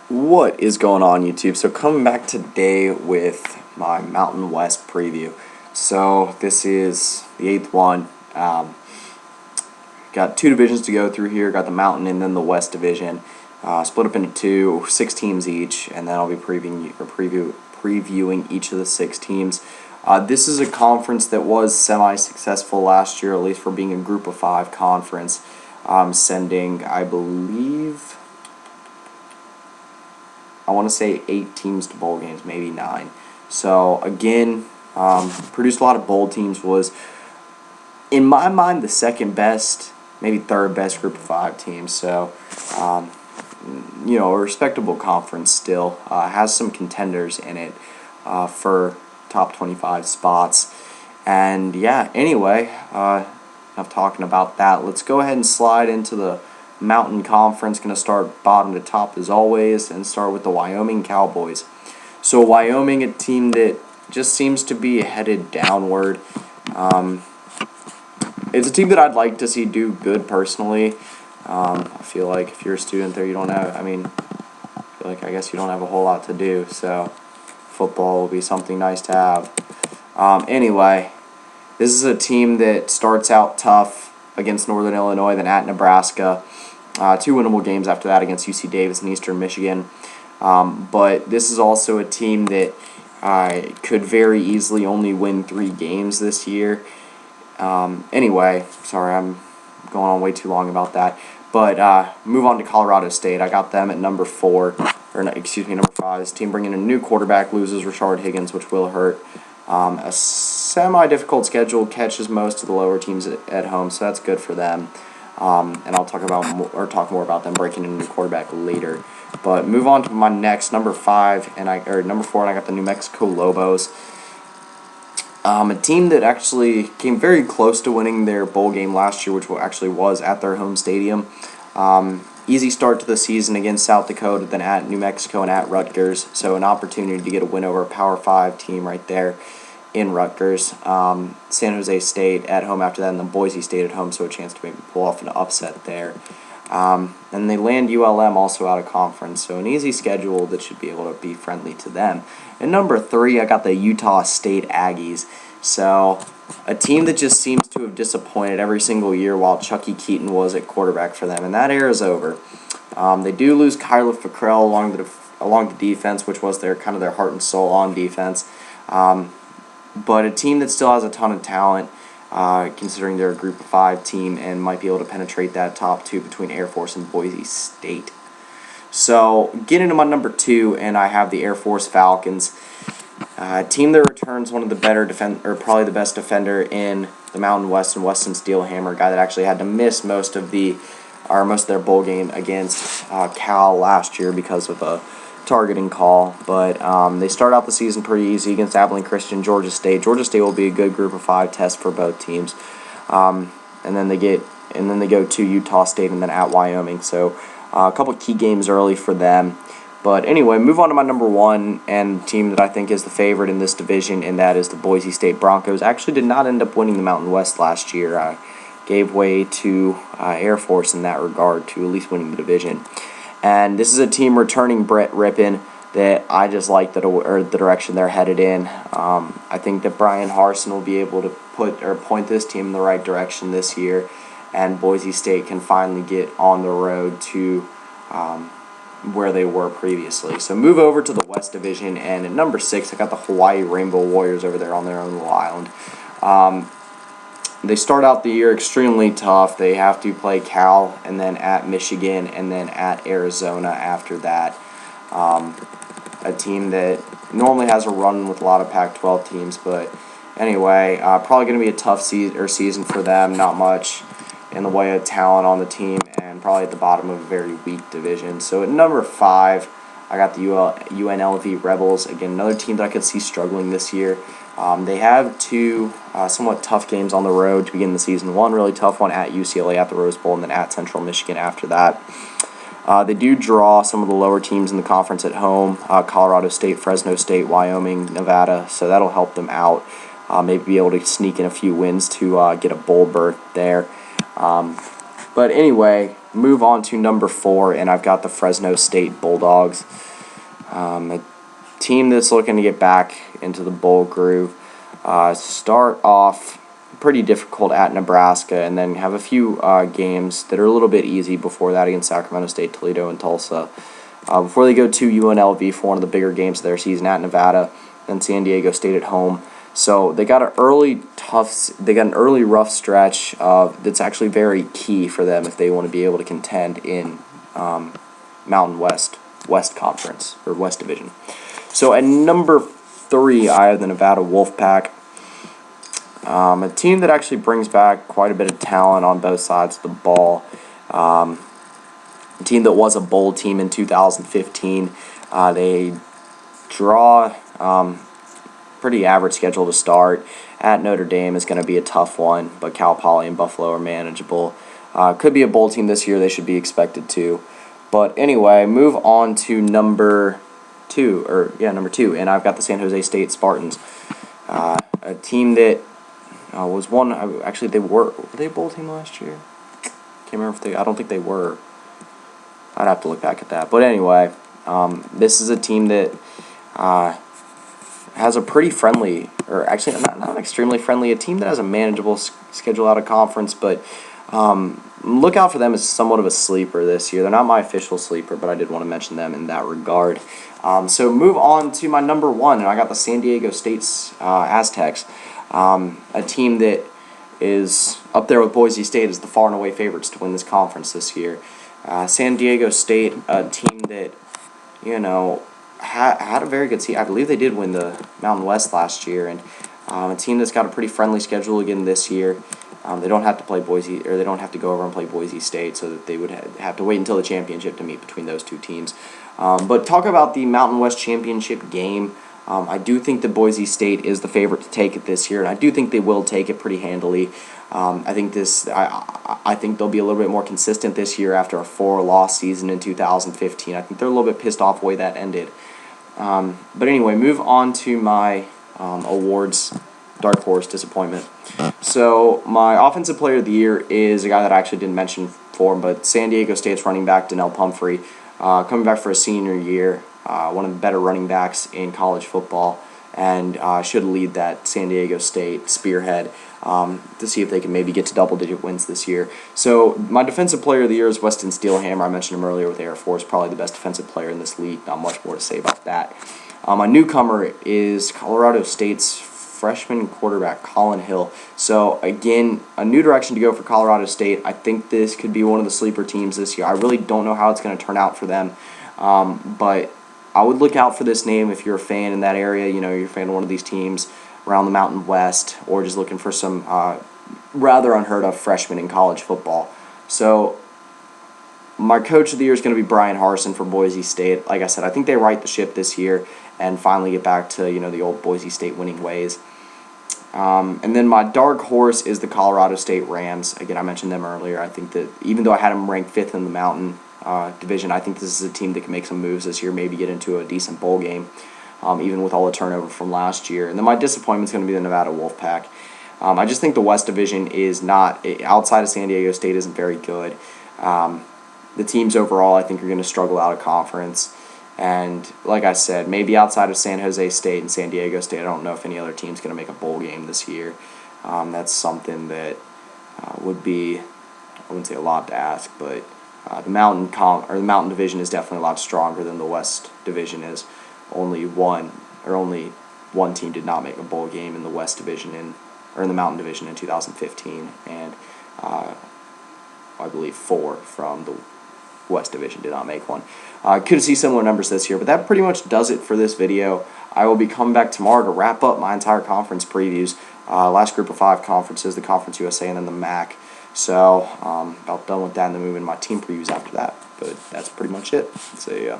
What is going on, YouTube? So coming back today with my Mountain West preview. So this is the 8th one. Got 2 divisions to go through here. Got the Mountain and then the West division. Split up into 6 teams each, and then I'll be previewing each of the 6 teams. This is a conference that was semi-successful last year, at least for being a Group of 5 conference, sending, I believe, I want to say 8 teams to bowl games, maybe 9. So again, produced a lot of bowl teams. Was, in my mind, the second best, maybe third best Group of 5 team. So, you know, a respectable conference still. Has some contenders in it for top 25 spots. And yeah, anyway, enough talking about that. Let's go ahead and slide into the Mountain Conference. Going to start bottom to top as always, and start with the Wyoming Cowboys. So Wyoming, a team that just seems to be headed downward. It's a team that I'd like to see do good personally. I feel like if you're a student there, you don't have, I guess you don't have a whole lot to do, so football will be something nice to have. Anyway, this is a team that starts out tough against Northern Illinois, then at Nebraska. 2 winnable games after that against UC Davis and Eastern Michigan. But this is also a team that could very easily only win 3 games this year. Anyway, sorry, I'm going on way too long about that. But move on to Colorado State. I got them at number 4, or no, excuse me, number 5. This team bringing in a new quarterback, loses Rashard Higgins, which will hurt. A semi-difficult schedule, catches most of the lower teams at home, so that's good for them. And I'll talk more about them breaking in a new quarterback later. But move on to my next, number 4, and I got the New Mexico Lobos. A team that actually came very close to winning their bowl game last year, which actually was at their home stadium. Easy start to the season against South Dakota, then at New Mexico and at Rutgers. So an opportunity to get a win over a Power 5 team right there in Rutgers. San Jose State at home after that, and then Boise State at home, so a chance to maybe pull off an upset there. And they land ULM also out of conference, so an easy schedule that should be able to be friendly to them. And number 3, I got the Utah State Aggies. So a team that just seems to have disappointed every single year while Chucky Keaton was at quarterback for them, and that era is over. They do lose Kyler Fackrell along the defense, which was their heart and soul on defense. But a team that still has a ton of talent, considering they're a Group of 5 team, and might be able to penetrate that top 2 between Air Force and Boise State. So, getting to my number 2, and I have the Air Force Falcons. A team that returns one of the better probably the best defender in the Mountain West, and Weston Steelhammer, a guy that actually had to miss most of their bowl game against Cal last year because of a targeting call. But they start out the season pretty easy against Abilene Christian, Georgia State. Georgia State will be a good Group of 5 test for both teams. And then they go to Utah State and then at Wyoming. So a couple key games early for them. But anyway, move on to my number 1 and team that I think is the favorite in this division, and that is the Boise State Broncos. Actually did not end up winning the Mountain West last year. Gave way to Air Force in that regard, to at least winning the division. And this is a team returning Brett Rippon that I just like the direction they're headed in. I think that Brian Harsin will be able to point this team in the right direction this year, and Boise State can finally get on the road to where they were previously. So move over to the West Division, and at number 6, I got the Hawaii Rainbow Warriors over there on their own little island. They start out the year extremely tough. They have to play Cal, and then at Michigan, and then at Arizona after that. A team that normally has a run with a lot of Pac-12 teams, but anyway, probably going to be a tough season for them. Not much in the way of talent on the team, and probably at the bottom of a very weak division. So at number 5, I got the UNLV Rebels. Again, another team that I could see struggling this year. They have 2 somewhat tough games on the road to begin the season. One really tough one at UCLA at the Rose Bowl, and then at Central Michigan after that. They do draw some of the lower teams in the conference at home, Colorado State, Fresno State, Wyoming, Nevada, so that'll help them out. Maybe be able to sneak in a few wins to get a bowl berth there. But anyway, move on to number 4, and I've got the Fresno State Bulldogs. A team that's looking to get back into the bowl groove. Start off pretty difficult at Nebraska, and then have a few games that are a little bit easy before that against Sacramento State, Toledo, and Tulsa. Before they go to UNLV for one of the bigger games of their season at Nevada, then San Diego State at home. So they got an early rough stretch that's actually very key for them if they want to be able to contend in Mountain West Conference or West Division. So at number 3, I have the Nevada Wolfpack. A team that actually brings back quite a bit of talent on both sides of the ball. A team that was a bowl team in 2015. They draw pretty average schedule to start. At Notre Dame is going to be a tough one, but Cal Poly and Buffalo are manageable. Could be a bowl team this year. They should be expected to. But anyway, move on to number 2, and I've got the San Jose State Spartans. A team that was one. Actually, were they a bowl team last year? Can't remember if I don't think they were. I'd have to look back at that. But anyway, this is a team that has a pretty friendly, or actually not extremely friendly, a team that has a manageable schedule out of conference, but look out for them as somewhat of a sleeper this year. They're not my official sleeper, but I did want to mention them in that regard. So move on to my number 1, and I got the San Diego State's Aztecs, a team that is up there with Boise State as the far and away favorites to win this conference this year. San Diego State, a team that, had a very good season. I believe they did win the Mountain West last year, and a team that's got a pretty friendly schedule again this year. They don't have to play Boise, or they don't have to go over and play Boise State, so that they would have to wait until the championship to meet between those two teams. But talk about the Mountain West Championship game. I do think that Boise State is the favorite to take it this year, and I do think they will take it pretty handily. I think they'll be a little bit more consistent this year after a 4-loss season in 2015. I think they're a little bit pissed off the way that ended. But anyway, move on to my awards, dark horse disappointment. So my offensive player of the year is a guy that I actually didn't mention for him, but San Diego State's running back Donnel Pumphrey, coming back for a senior year, one of the better running backs in college football, and should lead that San Diego State spearhead to see if they can maybe get to double-digit wins this year. So my defensive player of the year is Weston Steelhammer. I mentioned him earlier with Air Force, probably the best defensive player in this league. Not much more to say about that. My newcomer is Colorado State's freshman quarterback, Collin Hill. So again, a new direction to go for Colorado State. I think this could be one of the sleeper teams this year. I really don't know how it's going to turn out for them, but I would look out for this name if you're a fan in that area. You're a fan of one of these teams around the Mountain West, or just looking for some rather unheard of freshmen in college football. So my coach of the year is going to be Brian Harsin for Boise State. Like I said, I think they right the ship this year and finally get back to the old Boise State winning ways. And then my dark horse is the Colorado State Rams. Again, I mentioned them earlier. I think that even though I had them ranked 5th in the Mountain Division, I think this is a team that can make some moves this year, maybe get into a decent bowl game, even with all the turnover from last year. And then my disappointment is going to be the Nevada Wolfpack. I just think the West Division is not, outside of San Diego State, isn't very good. The teams overall, I think, are going to struggle out of conference. And like I said, maybe outside of San Jose State and San Diego State, I don't know if any other team's going to make a bowl game this year. That's something that would be, I wouldn't say a lot to ask, but the Mountain Division is definitely a lot stronger than the West Division is. Only one team did not make a bowl game in the West Division in the Mountain Division in 2015, and I believe 4 from the West Division did not make one. Could see similar numbers this year, but that pretty much does it for this video. I will be coming back tomorrow to wrap up my entire conference previews. Last group of 5 conferences, the Conference USA and then the MAC. So about done with that, and then moving my team previews after that. But that's pretty much it. So yeah.